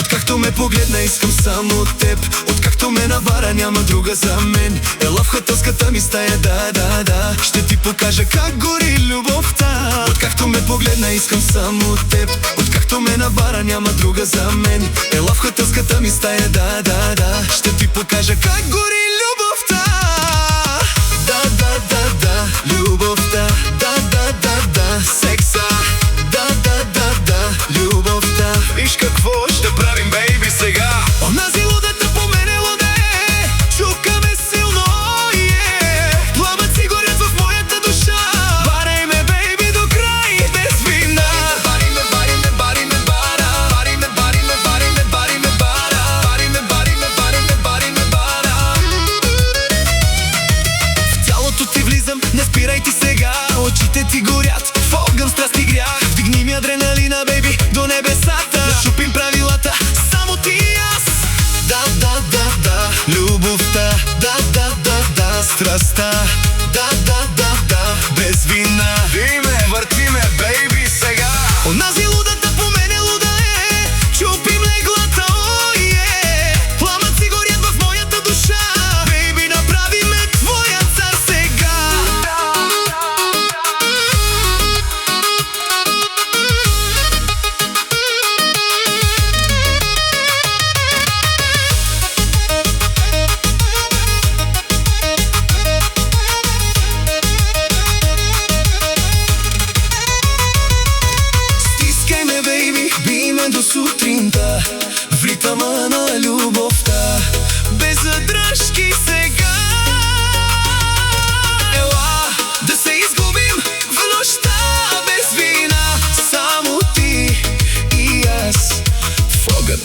Откакто ме погледна искам само теб, откакто ме навара няма друга за мен. Ела в хотелската ми стая, да, ще ти покажа как гори любовта. Откакто ме погледна искам само теб, откакто ме навара няма друга за мен. Ела в хотелската ми стая, да, ще ти покажа как гори любовта. Да, любовта, да, секса, да, любовта. Виж какво ще правим, бейби, сега. Онази лудата по мене лудее, чукаме силно, пламъци горят в моята душа. Барай ме, бейби, до край, без вина. Бари ме, бара. Бари ме, бара. В тялото ти влизам, не спирай ти сега. Очите ти горят, в огън страст и грях. Вдигни ми адреналина, бейби, до небесата. Да шупим правилата, само ти и аз. Да, любовта, да, страстта, да, без вина. Върти ме, бейби, сега. Онази лудата по мене лудае, чупим леглата, пламъци горят в моята душа. Бейби, направи ме твоя цар сега. Стискай ме, бейби, бий ме до сутринта, в ритъма на любовта, без задръжки сега. Ела, да се изгубим в нощта без вина, само ти и аз в огън.